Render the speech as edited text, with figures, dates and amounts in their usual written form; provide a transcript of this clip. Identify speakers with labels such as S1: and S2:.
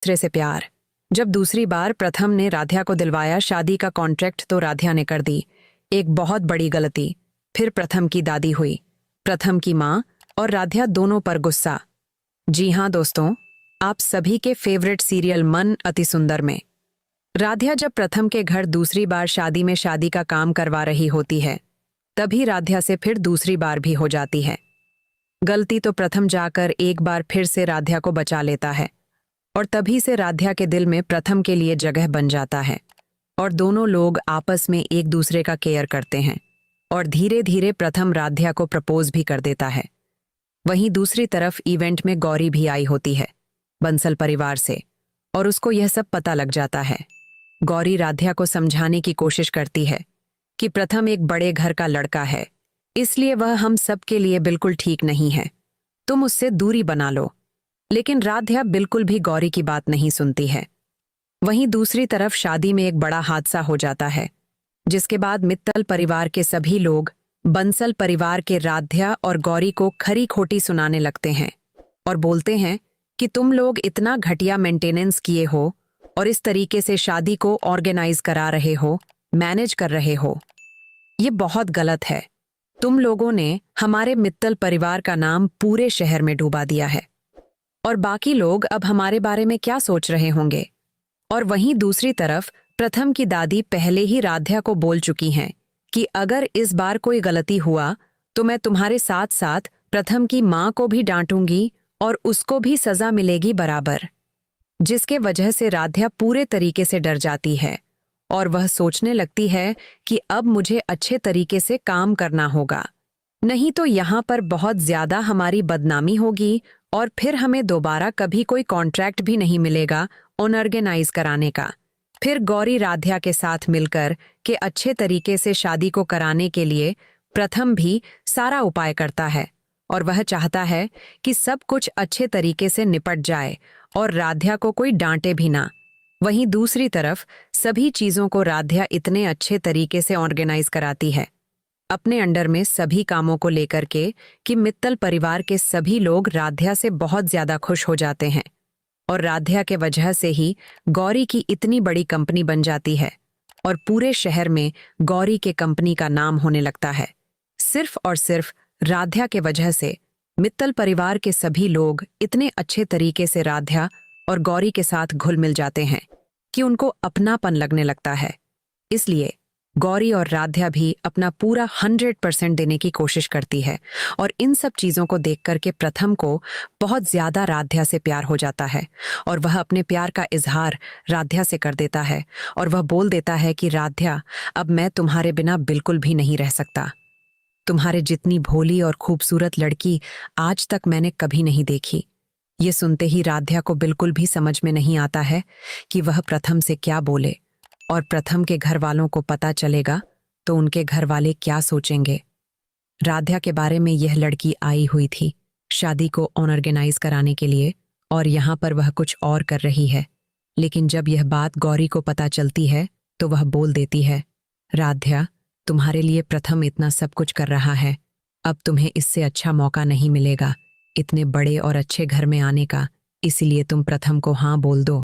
S1: दूसरे से प्यार। जब दूसरी बार प्रथम ने राध्या को दिलवाया शादी का कॉन्ट्रैक्ट तो राध्या ने कर दी एक बहुत बड़ी गलती। फिर प्रथम की दादी हुई, प्रथम की माँ और राध्या दोनों पर गुस्सा। जी हाँ दोस्तों, आप सभी के फेवरेट सीरियल मन अति सुंदर में राध्या जब प्रथम के घर दूसरी बार शादी का काम करवा रही होती है, तभी राध्या से फिर दूसरी बार भी हो जाती है गलती। तो प्रथम जाकर एक बार फिर से राध्या को बचा लेता है और तभी से राध्या के दिल में प्रथम के लिए जगह बन जाता है और दोनों लोग आपस में एक दूसरे का केयर करते हैं और धीरे धीरे प्रथम राध्या को प्रपोज भी कर देता है। वहीं दूसरी तरफ इवेंट में गौरी भी आई होती है बंसल परिवार से और उसको यह सब पता लग जाता है। गौरी राध्या को समझाने की कोशिश करती है कि प्रथम एक बड़े घर का लड़का है, इसलिए वह हम सब के लिए बिल्कुल ठीक नहीं है, तुम उससे दूरी बना लो। लेकिन राध्या बिल्कुल भी गौरी की बात नहीं सुनती है। वहीं दूसरी तरफ शादी में एक बड़ा हादसा हो जाता है, जिसके बाद मित्तल परिवार के सभी लोग बंसल परिवार के राध्या और गौरी को खरी खोटी सुनाने लगते हैं और बोलते हैं कि तुम लोग इतना घटिया मेंटेनेंस किए हो और इस तरीके से शादी को ऑर्गेनाइज करा रहे हो, मैनेज कर रहे हो, ये बहुत गलत है। तुम लोगों ने हमारे मित्तल परिवार का नाम पूरे शहर में डुबा दिया है और बाकी लोग अब हमारे बारे में क्या सोच रहे होंगे। और वहीं दूसरी तरफ प्रथम की दादी पहले ही राध्या को बोल चुकी हैं कि अगर इस बार कोई गलती हुआ तो मैं तुम्हारे साथ साथ प्रथम की माँ को भी डांटूंगी और उसको भी सजा मिलेगी बराबर। जिसके वजह से राध्या पूरे तरीके से डर जाती है और वह सोचने लगती है कि अब मुझे अच्छे तरीके से काम करना होगा, नहीं तो यहाँ पर बहुत ज्यादा हमारी बदनामी होगी और फिर हमें दोबारा कभी कोई कॉन्ट्रैक्ट भी नहीं मिलेगा ऑर्गेनाइज कराने का। फिर गौरी राध्या के साथ मिलकर के अच्छे तरीके से शादी को कराने के लिए प्रथम भी सारा उपाय करता है और वह चाहता है कि सब कुछ अच्छे तरीके से निपट जाए और राध्या को कोई डांटे भी ना। वहीं दूसरी तरफ सभी चीजों को राध्या इतने अच्छे तरीके से ऑर्गेनाइज कराती है अपने अंडर में सभी कामों को लेकर के कि मित्तल परिवार के सभी लोग राध्या से बहुत ज्यादा खुश हो जाते हैं और राध्या के वजह से ही गौरी की इतनी बड़ी कंपनी बन जाती है और पूरे शहर में गौरी के कंपनी का नाम होने लगता है। सिर्फ और सिर्फ राध्या के वजह से मित्तल परिवार के सभी लोग इतने अच्छे तरीके से राध्या और गौरी के साथ घुल मिल जाते हैं कि उनको अपनापन लगने लगता है। इसलिए गौरी और राध्या भी अपना पूरा 100% देने की कोशिश करती है और इन सब चीजों को देख करके प्रथम को बहुत ज्यादा राध्या से प्यार हो जाता है और वह अपने प्यार का इजहार राध्या से कर देता है और वह बोल देता है कि राध्या, अब मैं तुम्हारे बिना बिल्कुल भी नहीं रह सकता। तुम्हारे जितनी भोली और खूबसूरत लड़की आज तक मैंने कभी नहीं देखी। ये सुनते ही राध्या को बिल्कुल भी समझ में नहीं आता है कि वह प्रथम से क्या बोले और प्रथम के घर वालों को पता चलेगा तो उनके घर वाले क्या सोचेंगे। राध्या के बारे में यह लड़की आई हुई थी शादी को ऑर्गेनाइज कराने के लिए और यहाँ पर वह कुछ और कर रही है। लेकिन जब यह बात गौरी को पता चलती है तो वह बोल देती है, राध्या, तुम्हारे लिए प्रथम इतना सब कुछ कर रहा है, अब तुम्हें इससे अच्छा मौका नहीं मिलेगा इतने बड़े और अच्छे घर में आने का, इसीलिए तुम प्रथम को हाँ बोल दो।